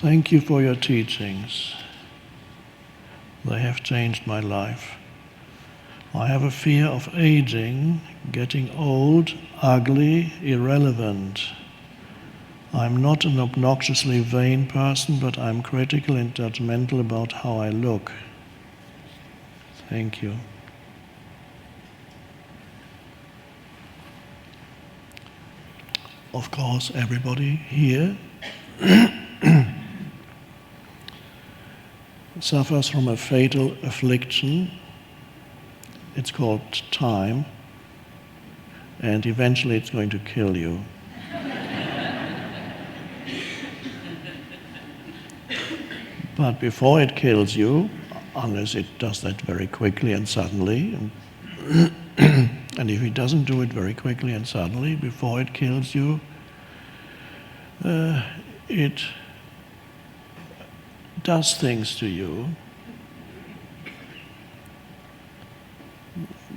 Thank you for your teachings. They have changed my life. I have a fear of aging, getting old, ugly, irrelevant. I'm not an obnoxiously vain person, but I'm critical and judgmental about how I look. Thank you. Of course, everybody here suffers from a fatal affliction. It's called time, and eventually it's going to kill you. But before it kills you, unless it does that very quickly and suddenly, and if it doesn't do it very quickly and suddenly, before it kills you, it does things to you.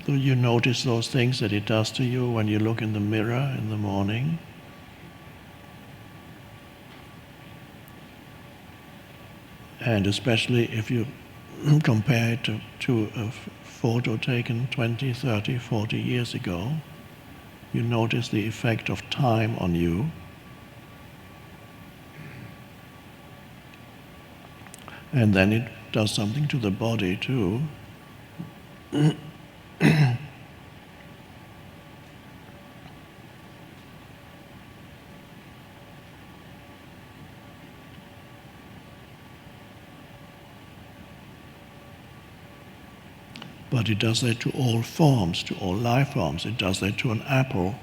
Do you notice those things that it does to you when you look in the mirror in the morning? And especially if you compare it to a photo taken 20, 30, 40 years ago, you notice the effect of time on you. And then it does something to the body too. But it does that to all forms, to all life forms. It does that to an apple.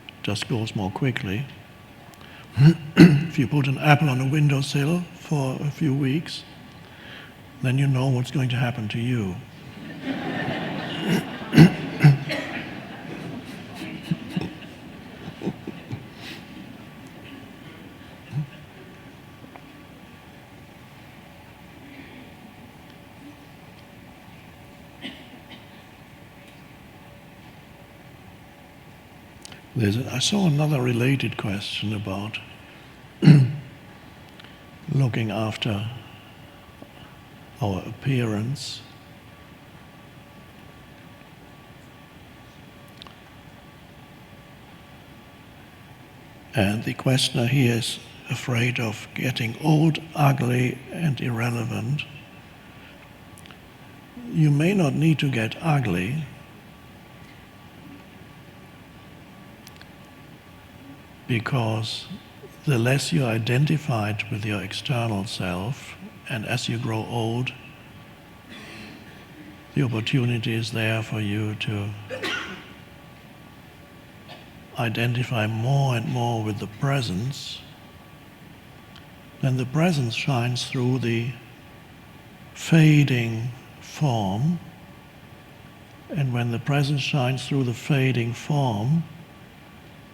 It just goes more quickly. If you put an apple on a windowsill for a few weeks, then you know what's going to happen to you. I saw another related question about looking after our appearance. And the questioner here is afraid of getting old, ugly, and irrelevant. You may not need to get ugly, because the less you're identified with your external self, and as you grow old, the opportunity is there for you to identify more and more with the presence. Then the presence shines through the fading form, and when the presence shines through the fading form,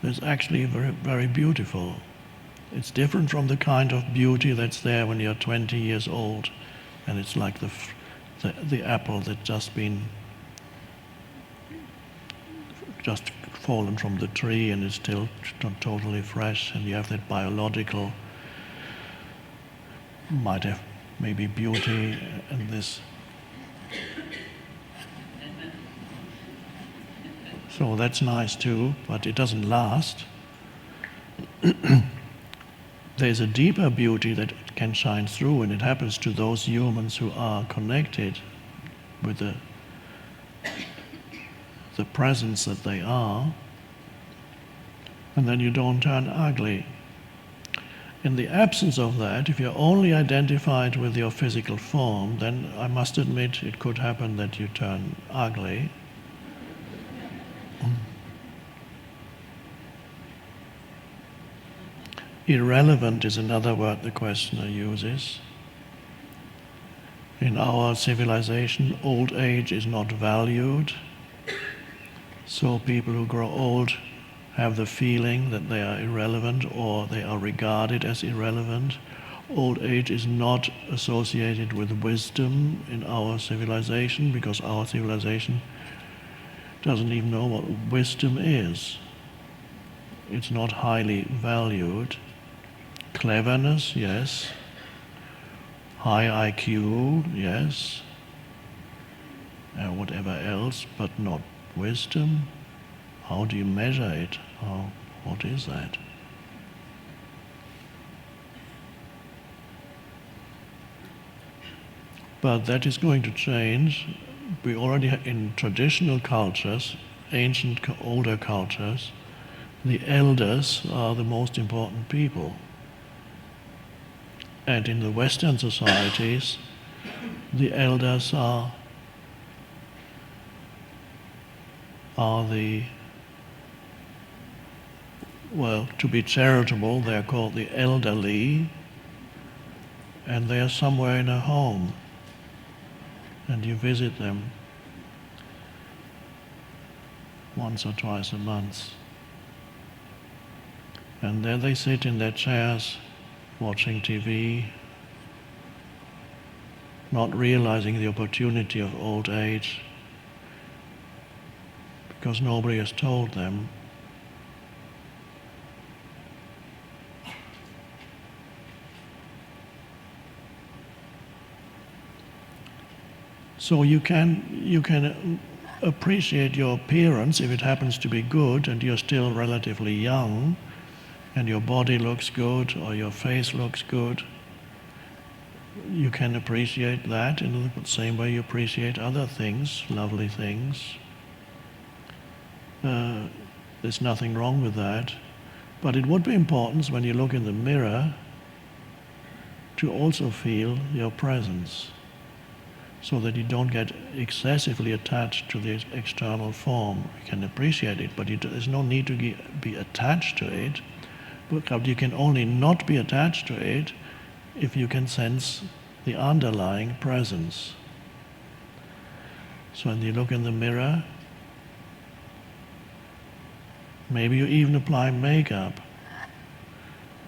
it's actually very, very beautiful. It's different from the kind of beauty that's there when you're 20 years old, and it's like the apple that's just fallen from the tree and is still not totally fresh, and you have that biological, might have maybe beauty and this. So that's nice too, but it doesn't last. There's a deeper beauty that can shine through, and it happens to those humans who are connected with the presence that they are, and then you don't turn ugly. In the absence of that, if you're only identified with your physical form, then I must admit it could happen that you turn ugly. Irrelevant is another word the questioner uses. In our civilization, old age is not valued, so people who grow old have the feeling that they are irrelevant, or they are regarded as irrelevant. Old age is not associated with wisdom in our civilization, because our civilization doesn't even know what wisdom is. It's not highly valued. Cleverness, yes, high IQ, yes, whatever else, but not wisdom. How do you measure it? What is that? But that is going to change. We already have in traditional cultures, ancient, older cultures, the elders are the most important people. And in the Western societies, the elders are the, well, to be charitable, they're called the elderly, and they're somewhere in a home, and you visit them once or twice a month. And there they sit in their chairs, watching TV, not realizing the opportunity of old age, because nobody has told them. So you can appreciate your appearance if it happens to be good and you're still relatively young and your body looks good or your face looks good. You can appreciate that in the same way you appreciate other things, lovely things. There's nothing wrong with that. But it would be important when you look in the mirror to also feel your presence, so that you don't get excessively attached to the external form. You can appreciate it, but there's no need to be attached to it. But you can only not be attached to it if you can sense the underlying presence. So when you look in the mirror, maybe you even apply makeup.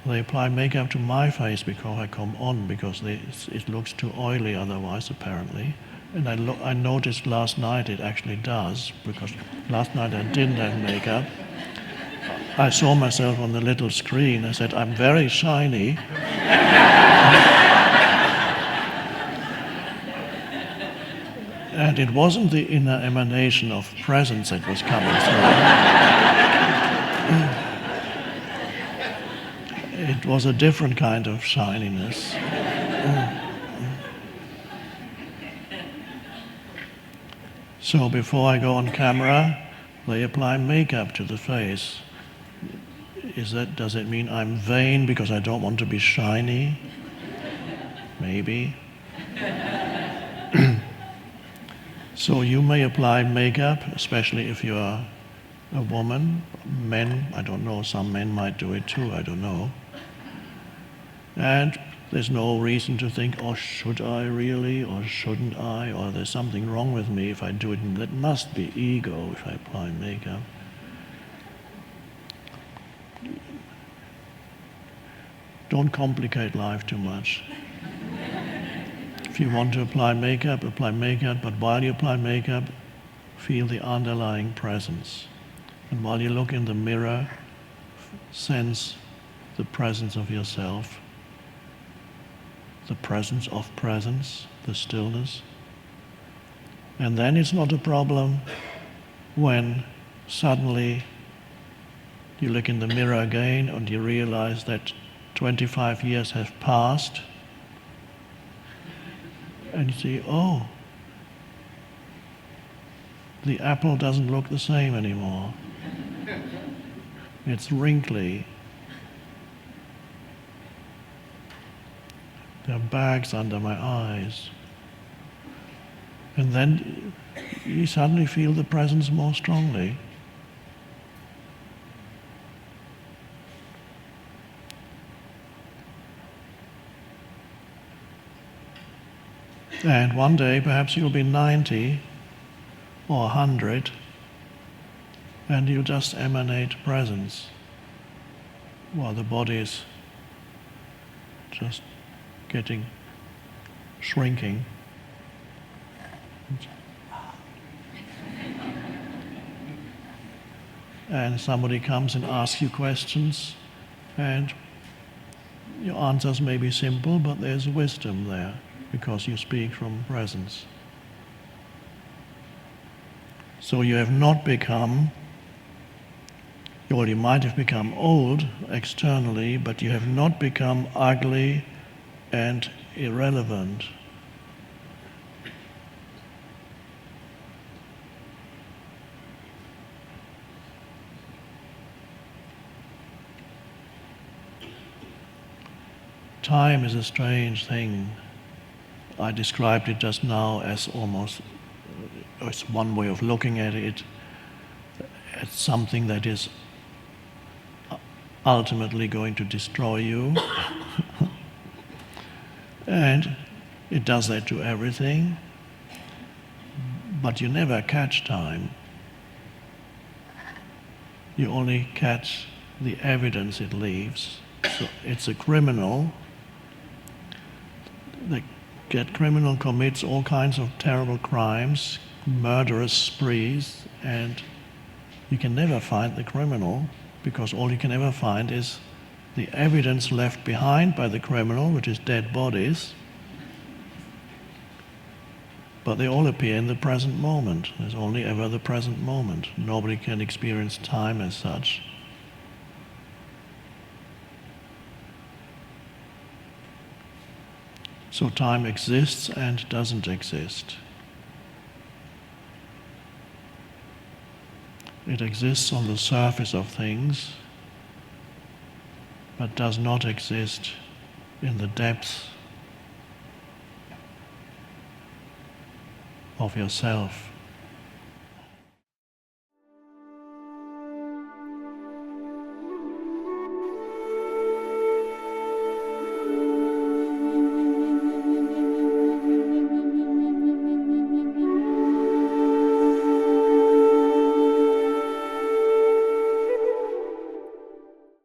They apply makeup to my face because I come on, because it looks too oily otherwise, apparently. And I noticed last night it actually does, because last night I didn't have makeup. I saw myself on the little screen. I said, I'm very shiny. And it wasn't the inner emanation of presence that was coming through. It was a different kind of shininess. So before I go on camera, they apply makeup to the face. Does it mean I'm vain because I don't want to be shiny? Maybe. So you may apply makeup, especially if you are a woman. Men, I don't know, some men might do it too, I don't know. And there's no reason to think, oh, should I really, or shouldn't I, or there's something wrong with me if I do it. That must be ego if I apply makeup. Don't complicate life too much. If you want to apply makeup, but while you apply makeup, feel the underlying presence. And while you look in the mirror, sense the presence of yourself, the presence of presence, the stillness. And then it's not a problem when suddenly you look in the mirror again and you realize that 25 years have passed, and you see, oh, the apple doesn't look the same anymore. It's wrinkly. There are bags under my eyes. And then you suddenly feel the presence more strongly. And one day perhaps you'll be 90 or 100 and you'll just emanate presence while the body is just shrinking. And somebody comes and asks you questions, and Your answers may be simple, but there's wisdom there, because you speak from presence. So you have not become, you might have become old externally, but you have not become ugly and irrelevant. Time is a strange thing. I described it just now as almost, it's one way of looking at it, as something that is ultimately going to destroy you. And it does that to everything, but you never catch time. You only catch the evidence it leaves. So it's a criminal. That criminal commits all kinds of terrible crimes, murderous sprees, and you can never find the criminal, because all you can ever find is the evidence left behind by the criminal, which is dead bodies. But they all appear in the present moment. There's only ever the present moment. Nobody can experience time as such. So time exists and doesn't exist. It exists on the surface of things, but does not exist in the depths of yourself.